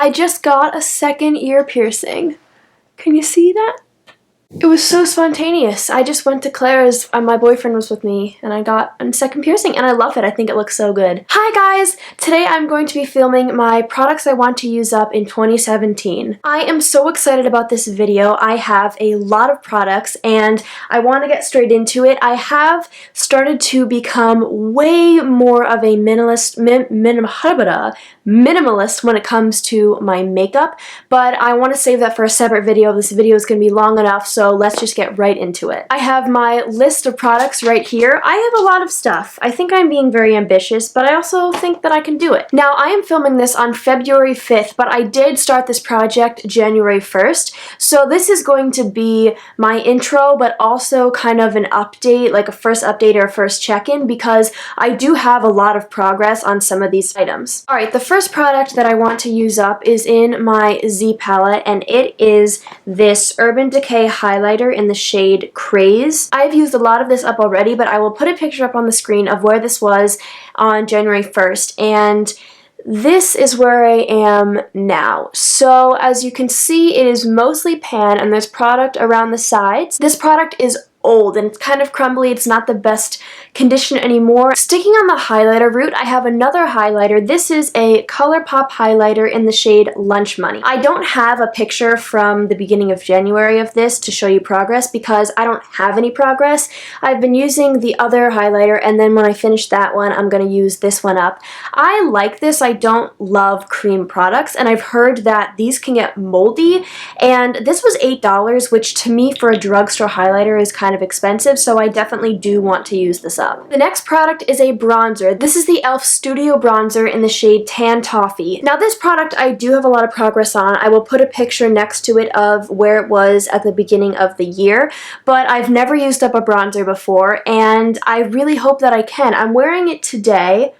I just got a second ear piercing. Can you see that? It was so spontaneous. I just went to Claire's, my boyfriend was with me, and I got a second piercing, and I love it. I think it looks so good. Hi guys! Today I'm going to be filming my products I want to use up in 2017. I am so excited about this video. I have a lot of products, and I want to get straight into it. I have started to become way more of a minimalist when it comes to my makeup, but I want to save that for a separate video. This video is going to be long enough, so let's just get right into it. I have my list of products right here. I have a lot of stuff. I think I'm being very ambitious, but I also think that I can do it. Now, I am filming this on February 5th, but I did start this project January 1st, so this is going to be my intro, but also kind of an update, like a first update or a first check-in, because I do have a lot of progress on some of these items. Alright, the first product that I want to use up is in my Z palette, and it is this Urban Decay highlighter in the shade Craze. I've used a lot of this up already, but I will put a picture up on the screen of where this was on January 1st, and this is where I am now. So as you can see, it is mostly pan, and there's product around the sides. This product is old and it's kind of crumbly. It's not the best condition anymore. Sticking on the highlighter route, I have another highlighter. This is a ColourPop highlighter in the shade Lunch Money. I don't have a picture from the beginning of January of this to show you progress because I don't have any progress. I've been using the other highlighter, and then when I finish that one, I'm going to use this one up. I like this. I don't love cream products, and I've heard that these can get moldy, and this was $8, which to me for a drugstore highlighter is kind of expensive, so I definitely do want to use this up. The next product is a bronzer. This is the e.l.f. Studio Bronzer in the shade Tan Toffee. Now this product I do have a lot of progress on. I will put a picture next to it of where it was at the beginning of the year, but I've never used up a bronzer before, and I really hope that I can. I'm wearing it today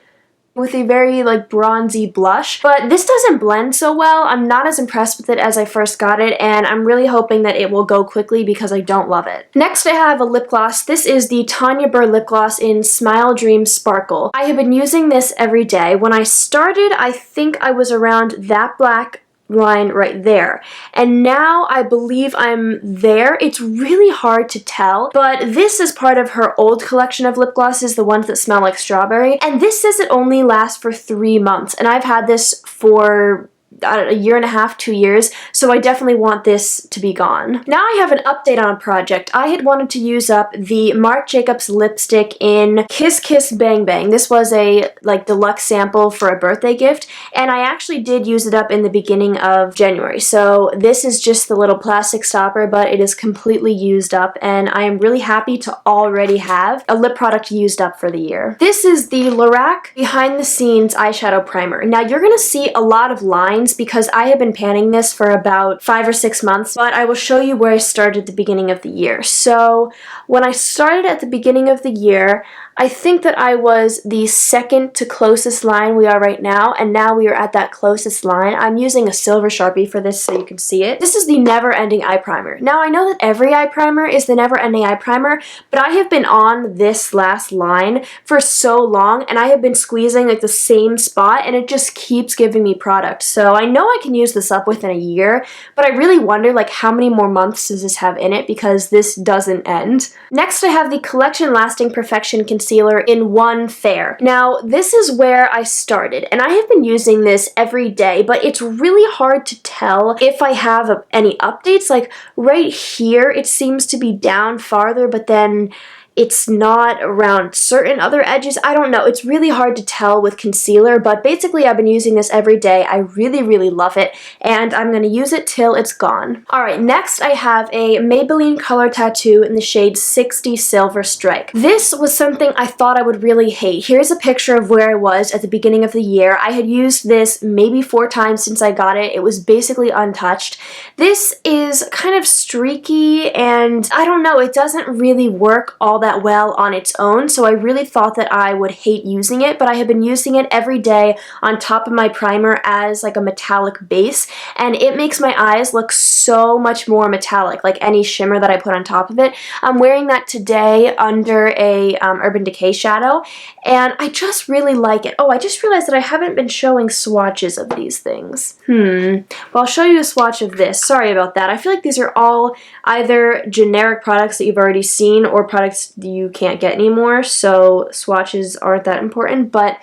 with a very like bronzy blush, but this doesn't blend so well. I'm not as impressed with it as I first got it, and I'm really hoping that it will go quickly because I don't love it. Next I have a lip gloss. This is the Tanya Burr lip gloss in Smile Dream Sparkle. I have been using this every day. When I started, I think I was around that black line right there, and now I believe I'm there. It's really hard to tell, but this is part of her old collection of lip glosses, the ones that smell like strawberry, and this says it only lasts for 3 months, and I've had this for a year and a half, 2 years, so I definitely want this to be gone. Now I have an update on a project. I had wanted to use up the Marc Jacobs lipstick in Kiss Kiss Bang Bang. This was a like deluxe sample for a birthday gift, and I actually did use it up in the beginning of January. So this is just the little plastic stopper, but it is completely used up, and I am really happy to already have a lip product used up for the year. This is the Lorac Behind the Scenes eyeshadow primer. Now you're gonna see a lot of lines because I have been panning this for about 5 or 6 months, but I will show you where I started at the beginning of the year. So when I started at the beginning of the year, I think that I was the second to closest line we are right now, and now we are at that closest line. I'm using a silver Sharpie for this so you can see it. This is the Never Ending Eye Primer. Now I know that every eye primer is the Never Ending Eye Primer, but I have been on this last line for so long, and I have been squeezing like the same spot, and it just keeps giving me product. So I know I can use this up within a year, but I really wonder like how many more months does this have in it, because this doesn't end. Next I have the Collection Lasting Perfection Concealer in One Fair. Now this is where I started, and I have been using this every day, but it's really hard to tell if I have any updates. Like right here it seems to be down farther, but then it's not around certain other edges. I don't know. It's really hard to tell with concealer, but basically I've been using this every day. I really, really love it, and I'm going to use it till it's gone. Alright, next I have a Maybelline Color Tattoo in the shade 60 Silver Strike. This was something I thought I would really hate. Here's a picture of where I was at the beginning of the year. I had used this maybe 4 times since I got it. It was basically untouched. This is kind of streaky, and I don't know, it doesn't really work all that well on its own, so I really thought that I would hate using it, but I have been using it every day on top of my primer as like a metallic base, and it makes my eyes look so much more metallic, like any shimmer that I put on top of it. I'm wearing that today under a Urban Decay shadow, and I just really like it. Oh, I just realized that I haven't been showing swatches of these things. Well, I'll show you a swatch of this. Sorry about that. I feel like these are all either generic products that you've already seen or products that you can't get anymore, so swatches aren't that important, but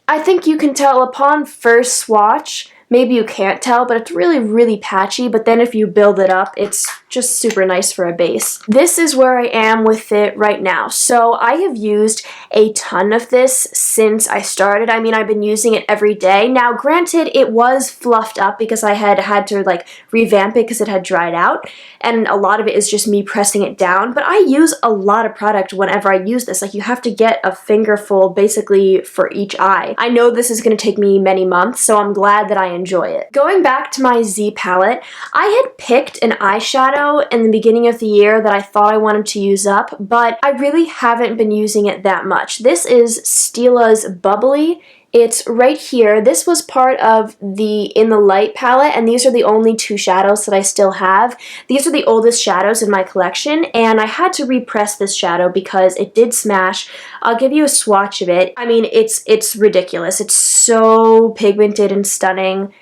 I think you can tell upon first swatch. Maybe you can't tell, but it's really, really patchy, but then if you build it up, it's just super nice for a base. This is where I am with it right now. So I have used a ton of this since I started. I mean, I've been using it every day. Now, granted, it was fluffed up because I had to like revamp it because it had dried out, and a lot of it is just me pressing it down, but I use a lot of product whenever I use this. Like, you have to get a fingerful basically for each eye. I know this is going to take me many months, so I'm glad that I enjoy it. Going back to my Z palette, I had picked an eyeshadow in the beginning of the year that I thought I wanted to use up, but I really haven't been using it that much. This is Stila's Bubbly. It's right here. This was part of the In the Light palette, and these are the only two shadows that I still have. These are the oldest shadows in my collection, and I had to repress this shadow because it did smash. I'll give you a swatch of it. I mean, it's ridiculous. It's so pigmented and stunning.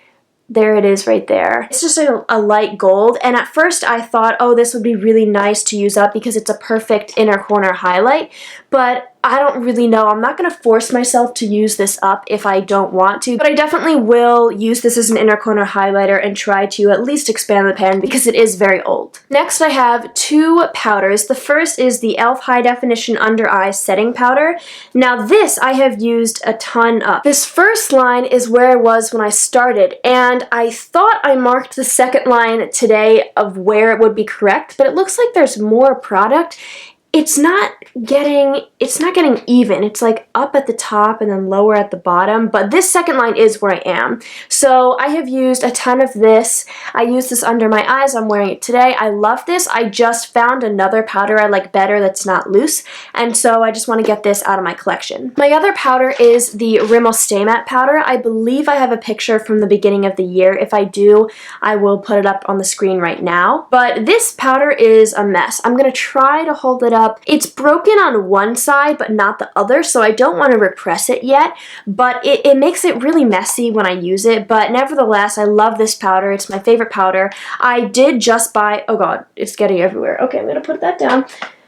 There it is right there. It's just a light gold, and at first I thought, oh, this would be really nice to use up because it's a perfect inner corner highlight, but I don't really know. I'm not going to force myself to use this up if I don't want to, but I definitely will use this as an inner corner highlighter and try to at least expand the pan because it is very old. Next, I have two powders. The first is the e.l.f. High Definition Under Eye Setting Powder. Now this I have used a ton of. This first line is where I was when I started, and I thought I marked the second line today of where it would be correct, but it looks like there's more product. It's not getting even. It's like up at the top and then lower at the bottom, but this second line is where I am. So I have used a ton of this. I use this under my eyes. I'm wearing it today. I love this. I just found another powder I like better that's not loose, and so I just want to get this out of my collection. My other powder is the Rimmel Stay Matte powder. I believe I have a picture from the beginning of the year. If I do, I will put it up on the screen right now. But this powder is a mess. I'm going to try to hold it up. It's broken on one side but not the other, so I don't want to repress it yet, but it makes it really messy when I use it. But nevertheless, I love this powder. It's my favorite powder. I did just buy, oh god, it's getting everywhere. Okay, I'm gonna put that down.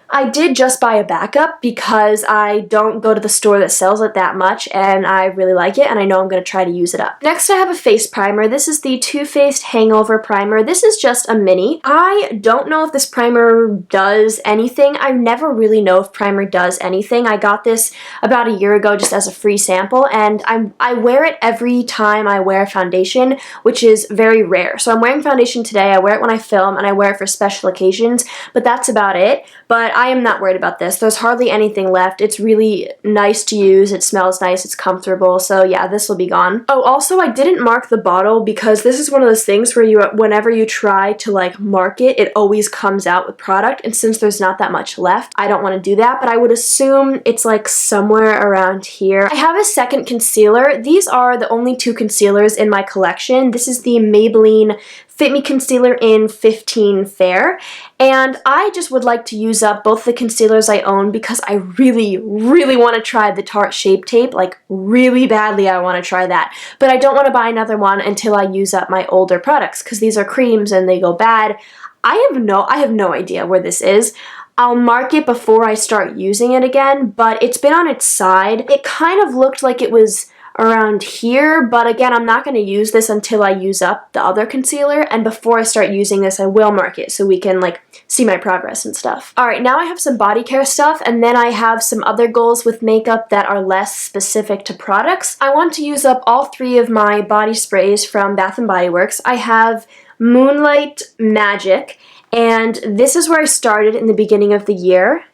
I did just buy a backup because I don't go to the store that sells it that much, and I really like it, and I know I'm going to try to use it up. Next, I have a face primer. This is the Too Faced Hangover Primer. This is just a mini. I don't know if this primer does anything. I never really know if primer does anything. I got this about a year ago just as a free sample, and I wear it every time I wear foundation, which is very rare. So I'm wearing foundation today. I wear it when I film, and I wear it for special occasions, but that's about it. But I am not worried about this. There's hardly anything left. It's really nice to use. It smells nice. It's comfortable. So yeah, this will be gone. Oh, also, I didn't mark the bottle because this is one of those things where whenever you try to like mark it, it always comes out with product. And since there's not that much left, I don't want to do that. But I would assume it's like somewhere around here. I have a second concealer. These are the only two concealers in my collection. This is the Maybelline Fit Me Concealer in 15 Fair, and I just would like to use up both the concealers I own because I really, really want to try the Tarte Shape Tape, like really badly I want to try that, but I don't want to buy another one until I use up my older products because these are creams and they go bad. I have no idea where this is. I'll mark it before I start using it again, but it's been on its side. It kind of looked like it was around here, but again, I'm not going to use this until I use up the other concealer, and before I start using this, I will mark it so we can like see my progress and stuff. Alright, now I have some body care stuff, and then I have some other goals with makeup that are less specific to products. I want to use up all three of my body sprays from Bath & Body Works. I have Moonlight Magic, and this is where I started in the beginning of the year.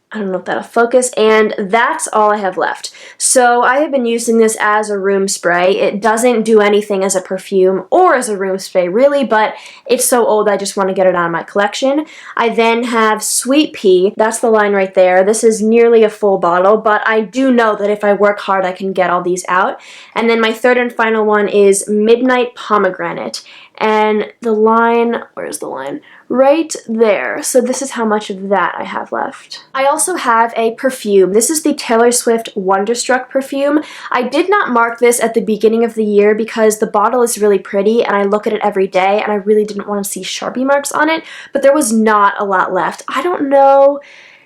I don't know if that'll focus, and that's all I have left. So I have been using this as a room spray. It doesn't do anything as a perfume or as a room spray really, but it's so old I just want to get it out of my collection. I then have Sweet Pea. That's the line right there. This is nearly a full bottle, but I do know that if I work hard I can get all these out. And then my third and final one is Midnight Pomegranate. And the line, where's the line? Right there. So this is how much of that I have left. I also have a perfume. This is the Taylor Swift Wonderstruck perfume. I did not mark this at the beginning of the year because the bottle is really pretty and I look at it every day and I really didn't want to see Sharpie marks on it, but there was not a lot left. I don't know.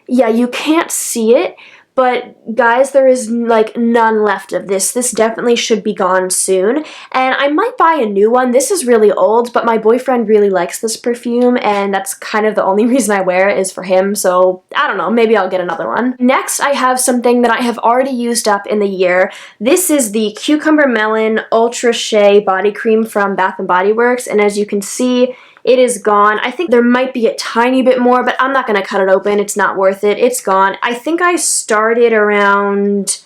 Yeah, you can't see it. But guys, there is like none left of this. This definitely should be gone soon. And I might buy a new one. This is really old, but my boyfriend really likes this perfume and that's kind of the only reason I wear it is for him. So I don't know, maybe I'll get another one. Next, I have something that I have already used up in the year. This is the Cucumber Melon Ultra Shea Body Cream from Bath & Body Works. And as you can see, it is gone. I think there might be a tiny bit more, but I'm not going to cut it open. It's not worth it. It's gone. I think I started around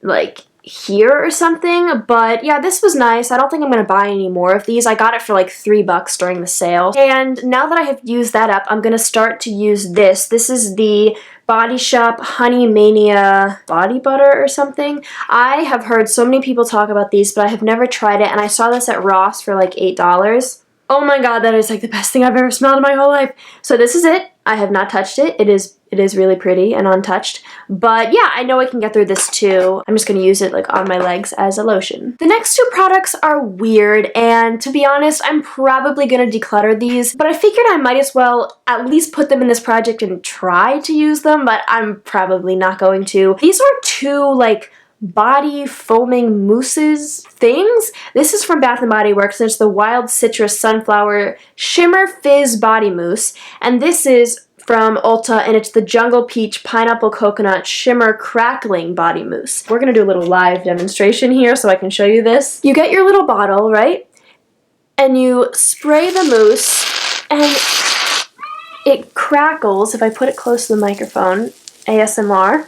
like here or something, but yeah, this was nice. I don't think I'm going to buy any more of these. I got it for like $3 during the sale. And now that I have used that up, I'm going to start to use this. This is the Body Shop Honey Mania body butter or something. I have heard so many people talk about these, but I have never tried it, and I saw this at Ross for like $8. Oh my god, that is like the best thing I've ever smelled in my whole life. So this is it. I have not touched it. It is really pretty and untouched. But yeah, I know I can get through this too. I'm just going to use it like on my legs as a lotion. The next two products are weird, and to be honest, I'm probably going to declutter these, but I figured I might as well at least put them in this project and try to use them, but I'm probably not going to. These are two like body foaming mousses things. This is from Bath & Body Works and it's the Wild Citrus Sunflower Shimmer Fizz Body Mousse, and this is from Ulta and it's the Jungle Peach Pineapple Coconut Shimmer Crackling Body Mousse. We're gonna do a little live demonstration here so I can show you this. You get your little bottle, right? And you spray the mousse and it crackles. If I put it close to the microphone, ASMR.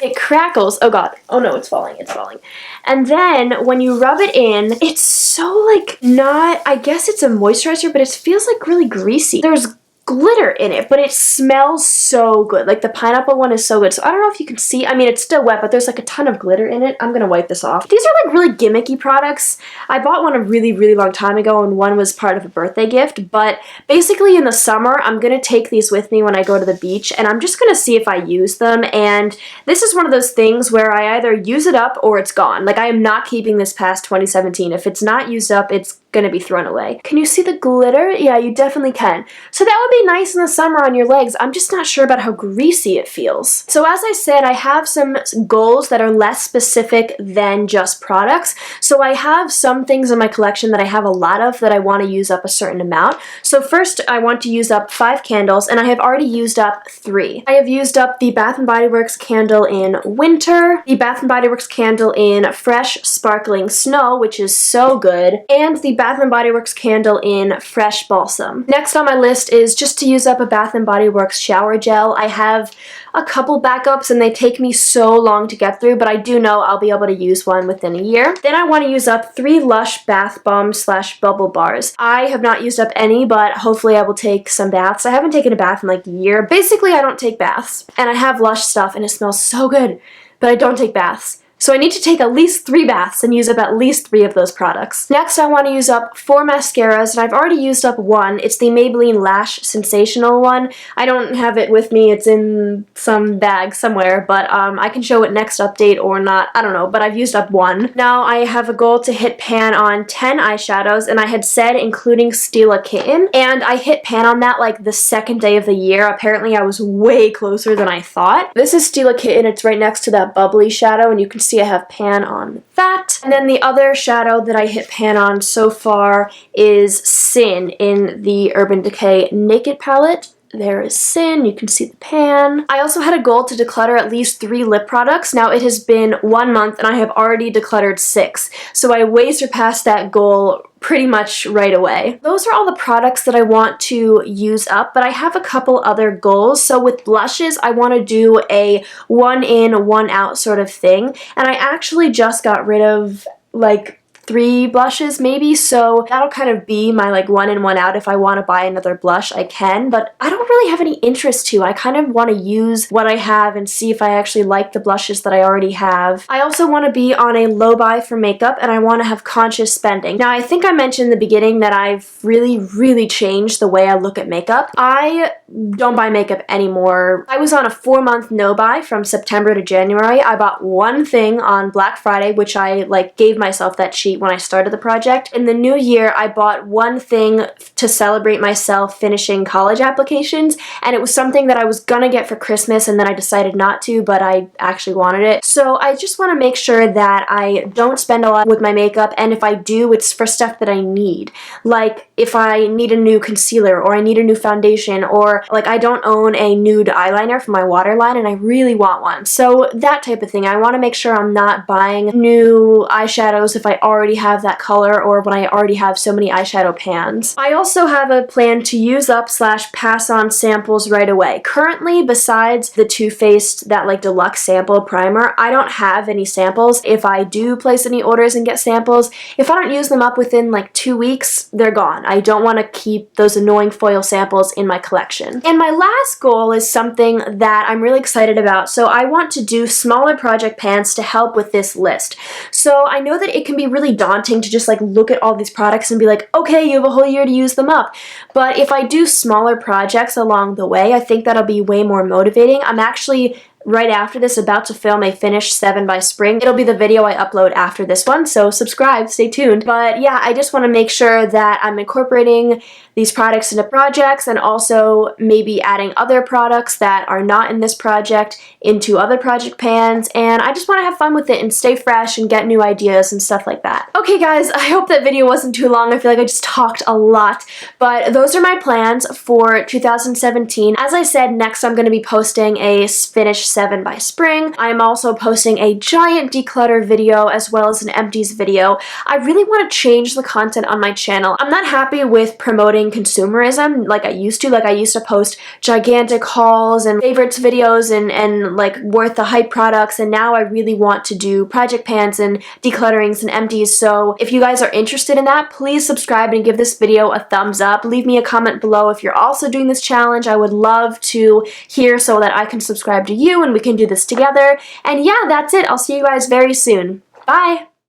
It crackles. Oh god. Oh no, it's falling. It's falling. And then when you rub it in, it's so like not, I guess it's a moisturizer, but it feels like really greasy. There's glitter in it, but it smells so good. Like the pineapple one is so good. So I don't know if you can see. I mean, it's still wet, but there's like a ton of glitter in it. I'm gonna wipe this off. These are like really gimmicky products. I bought one a really, really long time ago and one was part of a birthday gift, but basically in the summer, I'm gonna take these with me when I go to the beach and I'm just gonna see if I use them. And this is one of those things where I either use it up or it's gone. Like I am not keeping this past 2017. If it's not used up, it's gonna be thrown away. Can you see the glitter? Yeah, you definitely can. So that would be nice in the summer on your legs. I'm just not sure about how greasy it feels. So as I said, I have some goals that are less specific than just products. So I have some things in my collection that I have a lot of that I want to use up a certain amount. So first I want to use up 5 candles and I have already used up 3. I have used up the Bath & Body Works candle in Winter, the Bath & Body Works candle in Fresh Sparkling Snow, which is so good, and the Bath & Body Works candle in Fresh Balsam. Next on my list is just to use up a Bath & Body Works shower gel. I have a couple backups and they take me so long to get through, but I do know I'll be able to use one within a year. Then I want to use up 3 Lush bath bombs / bubble bars. I have not used up any, but hopefully I will take some baths. I haven't taken a bath in like a year. Basically, I don't take baths, and I have Lush stuff and it smells so good, but I don't take baths. So I need to take at least 3 baths and use up at least 3 of those products. Next, I want to use up 4 mascaras, and I've already used up 1. It's the Maybelline Lash Sensational one. I don't have it with me. It's in some bag somewhere, but I can show it next update or not. I don't know, but I've used up 1. Now I have a goal to hit pan on 10 eyeshadows, and I had said including Steal a Kitten, and I hit pan on that like the 2nd day of the year. Apparently I was way closer than I thought. This is Steal a Kitten. It's right next to that bubbly shadow, and you can see I have pan on that. And then the other shadow that I hit pan on so far is Sin in the Urban Decay Naked palette. There is Sin, you can see the pan. I also had a goal to declutter at least 3 lip products. Now it has been 1 month and I have already decluttered 6, so I way surpassed that goal pretty much right away. Those are all the products that I want to use up, but I have a couple other goals. So with blushes, I want to do a 1 in, 1 out sort of thing, and I actually just got rid of like 3 blushes maybe, so that'll kind of be my like 1 in, 1 out. If I want to buy another blush, I can, but I don't really have any interest to. I kind of want to use what I have and see if I actually like the blushes that I already have. I also want to be on a low buy for makeup, and I want to have conscious spending. Now, I think I mentioned in the beginning that I've really changed the way I look at makeup. I don't buy makeup anymore. I was on a 4-month no buy from September to January. I bought 1 thing on Black Friday, which I like gave myself that cheat when I started the project. In the new year, I bought 1 thing to celebrate myself finishing college applications, and it was something that I was gonna get for Christmas and then I decided not to, but I actually wanted it. So I just want to make sure that I don't spend a lot with my makeup, and if I do, it's for stuff that I need. Like if I need a new concealer or I need a new foundation, or like I don't own a nude eyeliner for my waterline and I really want one. So that type of thing. I want to make sure I'm not buying new eyeshadows if I already have that color or when I already have so many eyeshadow pans. I also have a plan to use up / pass on samples right away. Currently, besides the Too Faced, that like deluxe sample primer, I don't have any samples. If I do place any orders and get samples, if I don't use them up within like 2 weeks, they're gone. I don't want to keep those annoying foil samples in my collection. And my last goal is something that I'm really excited about. So I want to do smaller project pans to help with this list. So I know that it can be really daunting to just like look at all these products and be like, okay, you have a whole year to use them up. But if I do smaller projects along the way, I think that'll be way more motivating. I'm actually right after this about to film a finished 7 by spring. It'll be the video I upload after this one, so subscribe, stay tuned. But yeah, I just want to make sure that I'm incorporating these products into projects and also maybe adding other products that are not in this project into other project pans, and I just want to have fun with it and stay fresh and get new ideas and stuff like that. Okay guys, I hope that video wasn't too long. I feel like I just talked a lot, but those are my plans for 2017. As I said, next I'm going to be posting a finished 7 by spring. I'm also posting a giant declutter video as well as an empties video. I really want to change the content on my channel. I'm not happy with promoting consumerism like I used to. Like I used to post gigantic hauls and favorites videos and like worth the hype products, and now I really want to do project pans and declutterings and empties. So if you guys are interested in that, please subscribe and give this video a thumbs up. Leave me a comment below if you're also doing this challenge. I would love to hear so that I can subscribe to you and we can do this together. And yeah, that's it. I'll see you guys very soon. Bye!